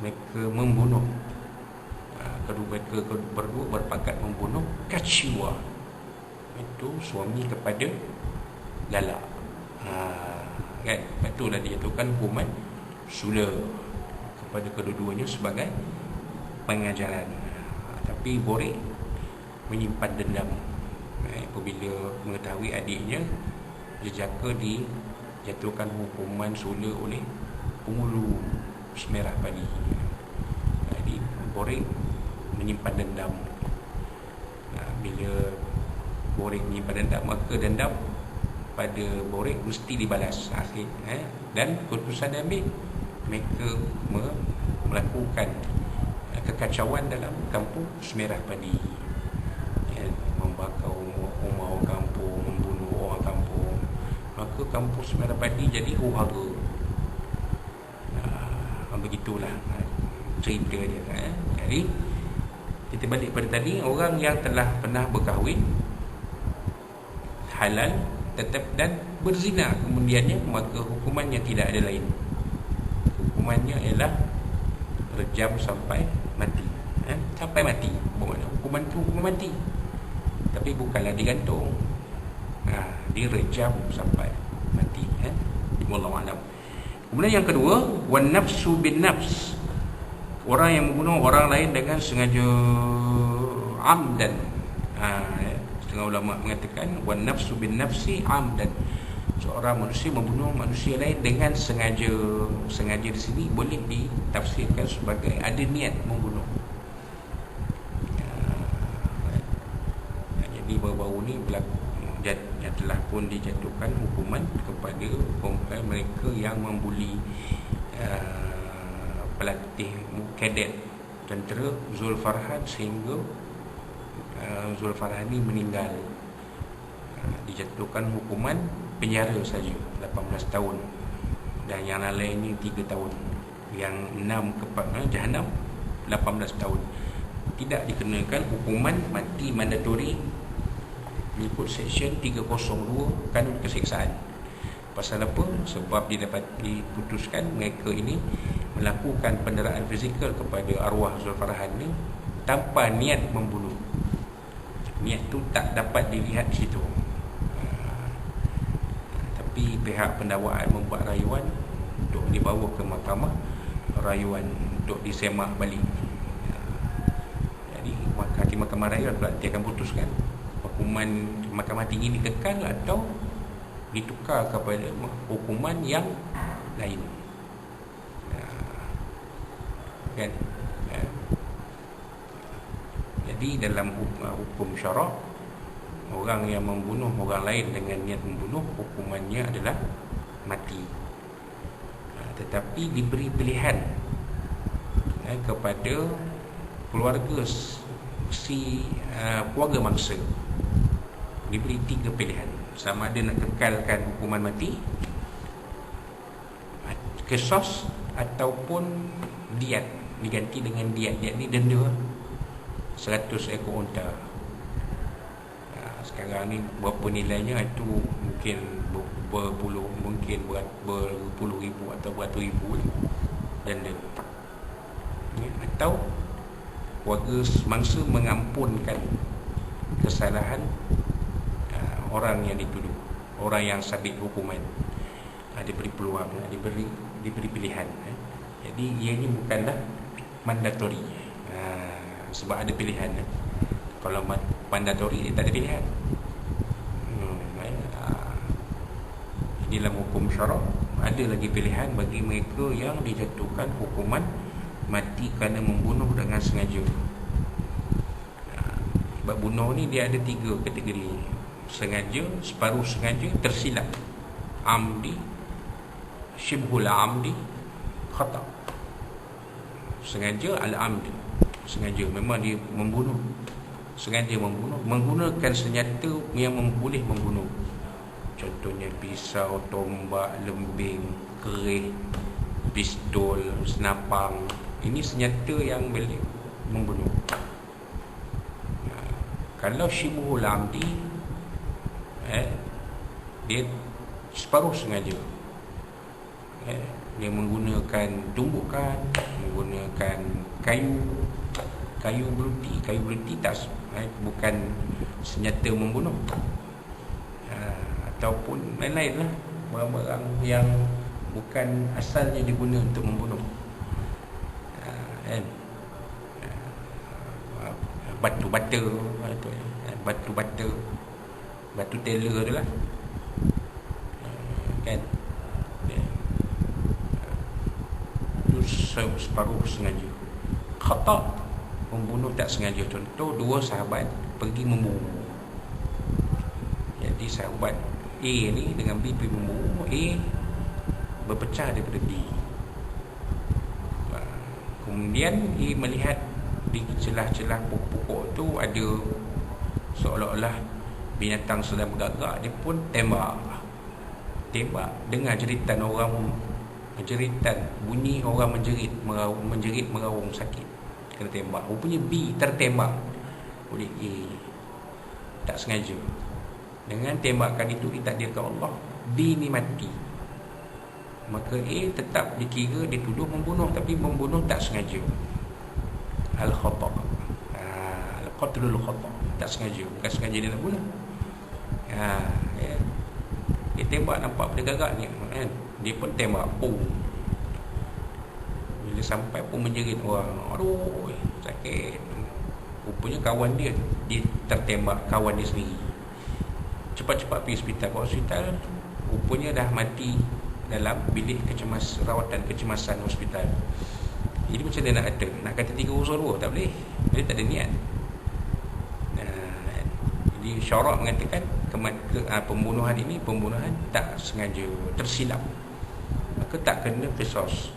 mereka membunuh. Mereka berdua berpakat membunuh Kachiwa, itu suami kepada Lala. Kan? Itulah dijatuhkan hukuman sula kepada kedua-duanya sebagai pengajaran. Tapi Borek menyimpan dendam apabila mengetahui adiknya jejaka dijatuhkan hukuman sula oleh Pengulu Semerah Padi. Jadi Borek menyimpan dendam. Bila Borek menyimpan dendam, maka dendam pada Borek mesti dibalas akhir. Dan keputusan diambil, mereka melakukan kekacauan dalam kampung Semerah Padi, membakar rumah orang kampung, membunuh orang kampung. Maka kampung Semerah Padi jadi huru-hara. Begitulah cerita dia. Jadi kita balik pada tadi, orang yang telah pernah berkahwin halal tetap dan berzina kemudiannya, maka hukumannya tidak ada lain. Hukumannya ialah rejam sampai mati. Sampai mati. Hukuman itu hukuman mati. Tapi bukanlah digantung. Direjam sampai mati. Wallahu a'lam. Kemudian yang kedua, wan nafsu bin nafs. Orang yang membunuh orang lain dengan sengaja, amdan. Setengah ulama mengatakan wan nafsu bin nafsi amdan. Seorang manusia membunuh manusia lain dengan sengaja. Sengaja di sini boleh ditafsirkan sebagai ada niat membunuh. Jadi baru-baru ni berlaku yang telah pun dijatuhkan hukuman kepada mereka yang membuli pelatih kadet tentera Zulfarhan sehingga Zulfarhan ini meninggal. Dijatuhkan hukuman penjara saja 18 tahun, dan yang lain ini 3 tahun, yang 6 jahanam 18 tahun. Tidak dikenakan hukuman mati mandatori mengikut seksyen 302 Kanun Keseksaan. Pasal apa? Sebab diputuskan mereka ini melakukan penderaan fizikal kepada arwah Zulfarhan ini tanpa niat membunuh. Niat tu tak dapat dilihat di situ. Tapi pihak pendakwaan membuat rayuan untuk dibawa ke mahkamah, rayuan untuk disemak balik. Jadi hakim mahkamah raya dia akan putuskan hukuman mahkamah tinggi ini kekal atau ditukar kepada hukuman yang lain. Kan? Jadi dalam hukum syarak, orang yang membunuh orang lain dengan niat membunuh, hukumannya adalah mati. Tetapi diberi pilihan kepada keluarga keluarga mangsa. Diberi 3 pilihan, sama ada nak kekalkan hukuman mati, qisas ataupun diat, diganti dengan diat. Diat ni denda 100 ekor unta. Sekarang ni berapa nilainya itu mungkin berpuluh, mungkin berpuluh ribu atau beratus ribu denda. Atau keluarga mangsa mengampunkan kesalahan orang yang dituduh, orang yang sabit hukuman. Diberi peluang, diberi pilihan. Jadi ia ini bukanlah mandatori. Sebab ada pilihan. Kalau mandatori dia tak ada pilihan. Di dalam hukum syarak ada lagi pilihan bagi mereka yang dijatuhkan hukuman mati kerana membunuh dengan sengaja. Sebab bunuh ni dia ada 3 kategori: sengaja, separuh sengaja, tersilap. Amdi, syibhul amdi, khata. Sengaja al-amdi, sengaja memang dia membunuh, sengaja membunuh menggunakan senjata yang boleh membunuh. Contohnya pisau, tombak, lembing, kerih, pistol, senapang. Ini senjata yang boleh membunuh. Kalau syibhul amdi, dia separuh sengaja. Dia menggunakan tumbukan, menggunakan kayu berhenti tak, bukan senjata membunuh, ataupun lain-lain lah, barang-barang yang bukan asalnya diguna untuk membunuh, kan? Batu bata, batu teller tu lah, kan? Itu separuh sengaja. Khata', membunuh tak sengaja. Contoh, dua sahabat pergi memburu. Jadi sahabat A ni dengan B pergi memburu. A berpecah daripada B. Kemudian A melihat di celah-celah pokok-pokok tu ada seolah-olah binatang sedang bergagak. Dia pun tembak. Dengar jeritan orang, bunyi orang menjerit meraung sakit, kena tembak. Rupanya B tertembak oleh A, tak sengaja. Dengan tembakan itu ditakdirkan Allah, B ni mati. Maka A tetap dikira dituduh membunuh, tapi membunuh tak sengaja. Al-khata', al-qatlul khata', tak sengaja, bukan sengaja dia nak bunuh. Dia tembak, nampak pada gagak ni, kan? Dia pun tembak, bila sampai pun menjerit orang, aduh sakit. Rupanya kawan dia tertembak, kawan dia sendiri. Cepat-cepat pergi hospital. Rupanya dah mati dalam bilik rawatan kecemasan hospital. Jadi macam mana nak kata 302? Tak boleh, dia tak ada niat. Jadi syarak mengatakan pembunuhan ini pembunuhan tak sengaja, tersilap, maka tak kena qisas,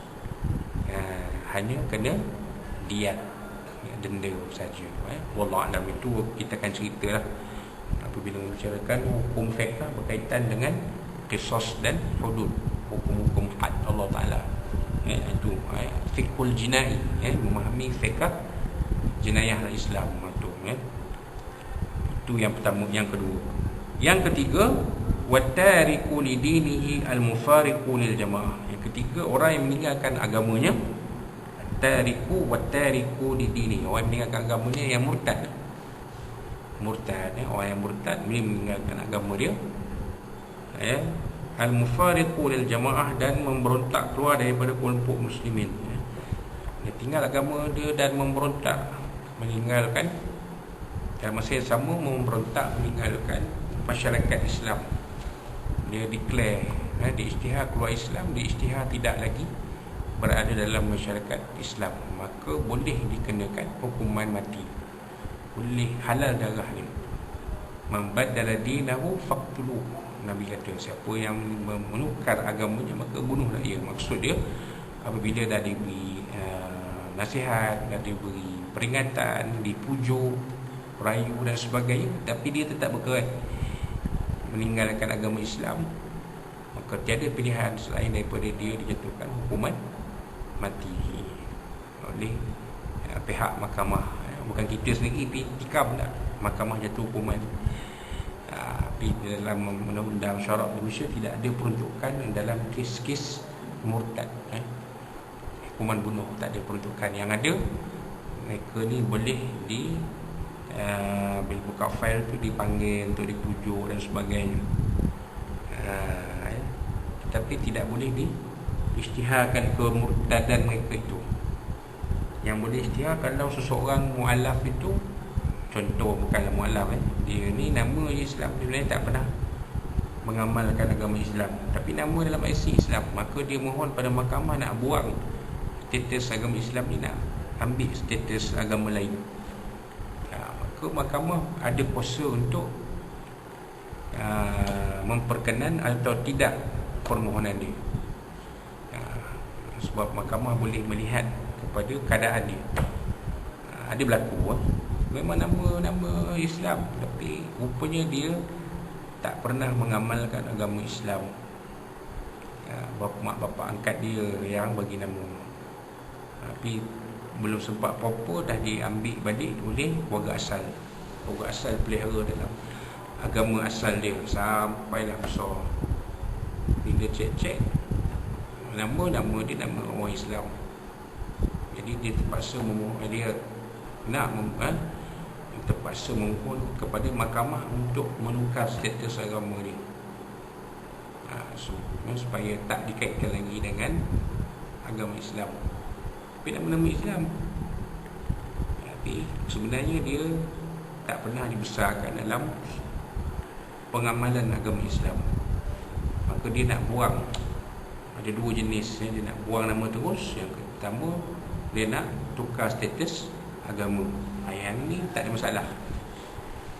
hanya kena diat, denda saja. Wallahu a'lam. Itu kita akan ceritalah apabila membicarakan hukum fiqh berkaitan dengan qisas dan hudud, hukum-hukum had Allah Taala. Itu fiqhul jinai, memahami fiqh jenayah Islam itu. Itu yang pertama. Yang kedua, yang ketiga, watariku lidinihi almufariqu lil jamaah. Yang ketiga, orang yang meninggalkan agamanya. Tariku watariku lidinihi, orang yang meninggalkan agamanya, yang murtad. Orang yang murtad meninggalkan agama dia, al-mufariqu lil jamaah, dan memberontak keluar daripada kelompok muslimin. Dia tinggal agama dia dan memberontak, meninggalkan, dalam masa yang sama memberontak, meninggalkan masyarakat Islam. Dia declare, dia isytihar keluar Islam, dia isytihar tidak lagi berada dalam masyarakat Islam, maka boleh dikenakan hukuman mati, boleh halal darah dia. Man baddala dinahu faqtuluh, Nabi kata, siapa yang menukar agamanya maka bunuhlah ia. Maksud dia, apabila dah diberi nasihat, dah diberi peringatan, dipujuk, rayu dan sebagainya, tapi dia tetap berkeras meninggalkan agama Islam, maka tiada pilihan selain daripada dia dijatuhkan hukuman mati oleh pihak mahkamah. Bukan kita sendiri pergi tikam, tak, mahkamah jatuh hukuman. Tapi dalam undang-undang syarak Malaysia tidak ada peruntukan dalam kes-kes murtad, hukuman bunuh tak ada peruntukan. Yang ada, mereka ni boleh bila buka fail tu dipanggil untuk dipujuk dan sebagainya, tapi tidak boleh diisytiharkan kemurtadan mereka itu. Yang boleh isytihar kalau seseorang mu'alaf itu, contoh bukanlah mu'alaf, dia ni nama Islam, dia sebenarnya tak pernah mengamalkan agama Islam, tapi nama dalam IC Islam, maka dia mohon pada mahkamah nak buang status agama Islam ni, nak ambil status agama lain. Maka mahkamah ada kuasa untuk memperkenan atau tidak permohonan dia. Sebab mahkamah boleh melihat kepada keadaan dia. Ada berlaku memang nama Islam, tapi rupanya dia tak pernah mengamalkan agama Islam. Mak bapak angkat dia yang bagi nama, tapi belum sempat apa-apa dah diambil balik oleh warga asal. Warga asal pelihara dalam agama asal dia sampailah besar. Bila cek-cek, nama dia nama orang Islam. Dia Jadi dia terpaksa dia nak terpaksa memohon kepada mahkamah untuk menukar status agama dia, supaya tak dikaitkan lagi dengan agama Islam. Tapi nama-nama Islam, tapi sebenarnya dia tak pernah dibesarkan dalam pengamalan agama Islam. Maka dia nak buang. Ada dua jenis, dia nak buang nama terus. Yang pertama, dia nak tukar status agama. Yang ni tak ada masalah.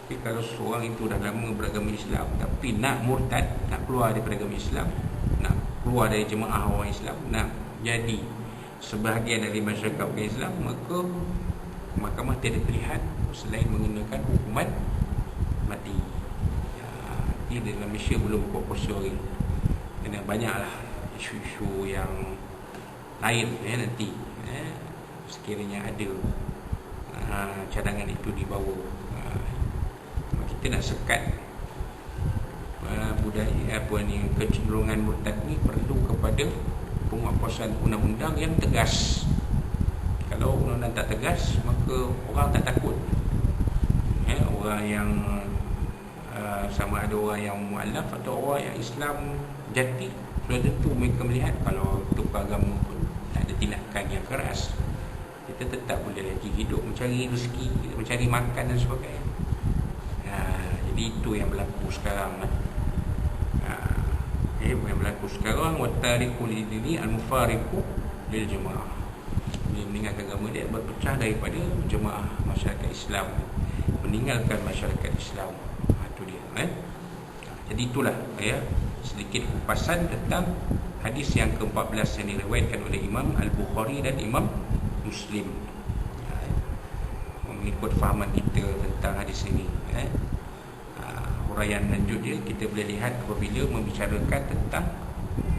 Tapi kalau seorang itu dah lama beragama Islam tapi nak murtad, nak keluar daripada agama Islam, nak keluar dari jemaah orang Islam, nak jadi sebahagian dari masyarakat orang Islam, maka mahkamah tiada pilihan selain mengenakan hukuman mati. Dia dalam Malaysia belum proporsional. Dan banyaklah isu-isu yang lain nanti sekiranya ada cadangan itu dibawa. Kita nak sekat budaya kecenderungan murtad ni perlu kepada penguatkuasaan undang-undang yang tegas. Kalau undang-undang tak tegas, maka orang tak takut. Orang yang sama ada orang yang mualaf atau orang yang Islam jati, sudah tentu mereka melihat kalau tukar agama pun tak ada tindakan yang keras, kita tetap boleh lagi hidup, mencari rezeki, mencari makan dan sebagainya. Jadi itu yang berlaku sekarang. Yang berlaku sekarang, watariqu lidini al-mufariqu lil jemaah. Dia meninggalkan agama dia, berpecah daripada jemaah masyarakat Islam, meninggalkan masyarakat Islam. Itu dia. Jadi itulah sedikit kupasan tentang hadis yang ke-14 yang diriwayatkan oleh Imam Al-Bukhari dan Imam Muslim. Mengikut fahaman kita tentang hadis ini, huraian lanjut dia kita boleh lihat apabila membicarakan tentang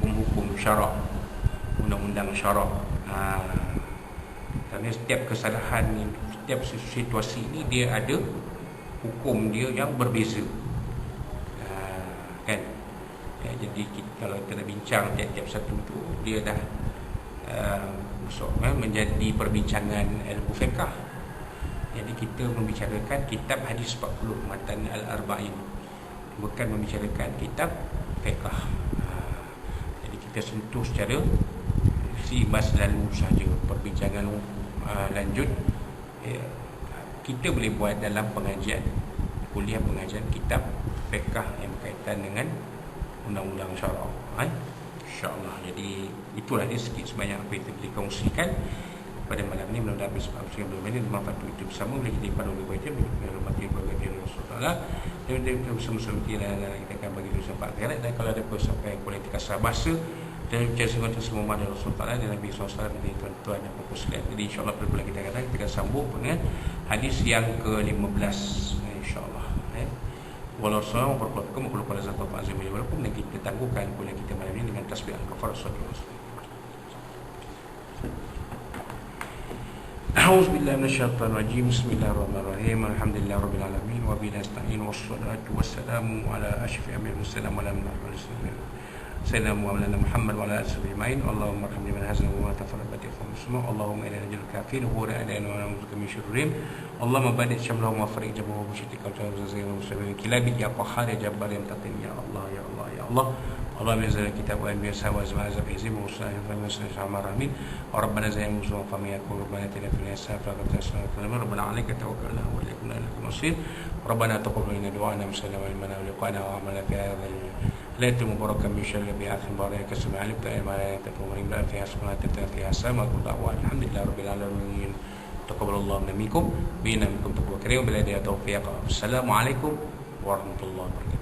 hukum-hukum syarak, undang-undang syarak. Kerana setiap kesalahan, setiap situasi ini dia ada hukum dia yang berbeza. Kan? Jadi kalau kita nak bincang tiap-tiap satu tu, dia dah menjadi perbincangan ilmu fiqh. Jadi kita membicarakan kitab hadis 40 matan al-arba'in, bukan membicarakan kitab fiqh. Jadi kita sentuh secara bas lalu saja. Perbincangan lanjut kita boleh buat dalam pengajian, kuliah pengajian kitab fiqh yang berkaitan dengan undang-undang syarak. InsyaAllah. Jadi itulah dia sikit sebanyak apa yang kita boleh kongsikan pada malam ini. Mudah-mudahan sebab belum ini bermanfaat itu bersama. Boleh kita pada oleh baca berhormati berbagai Rasulullah. Dan kita bersama-sama kita akan bagi dosa empat akhirat. Dan kalau ada persoalan yang boleh dikasar bahasa dan bicara sungguh semua mana Rasulullah dan Nabi SAW dan tuan-tuan dan puan sekalian. Jadi insyaAllah pada bulan kita akan kita sambung dengan hadis yang ke-15 insyaAllah. Walau salam warahmatullahi wabarakatuh. Dan kita tangguhkan kuliah kita malam ini dengan tasbih al-kafar sallallahu. A'udzu billahi minasyaitonir rajim. Bismillahirrahmanirrahim. Alhamdulillahi rabbil alamin wa bihi nasta'in wassalatu wassalamu ala asyrafil mursalin wa ala alihi Sayyidina Muhammad wa ala alihi ajma'in. Allahumma arhamni man hazana wa tafarraqati khumsuma. Allahumma inna najal kafir wa ra'ana wa na'udzu min syurrihim. Allahumma badik syamlahum wa fariq jamahum syittika wa zayyana muslimin kilabi ya qahhar ya jabbar ya mutaqin ya Allah ya Allah ya Allah. Allahumma anzil kitab wa anbiya sawa azza wa izim wa sallallahu alaihi wa sallam amin. Wa rabbana zayyana muslimin fa yakun rabbana atina fil hasanati wa qina adhaban rabbana 'alaika tawakkalna wa ilaika al-masir. Rabbana taqabbal minna du'ana wa sallallahu alaihi wa liqana wa amala fi hadha لا مباركا من شر بآخر مبارك كسم علمت ما لا تفهم لا فيها سبحانه فيها سما كل دعوة الحمد لله رب العالمين تقبل الله منكم بينا منكم تقوى كريم بلا توفيق. السلام عليكم ورحمة الله وبركاته.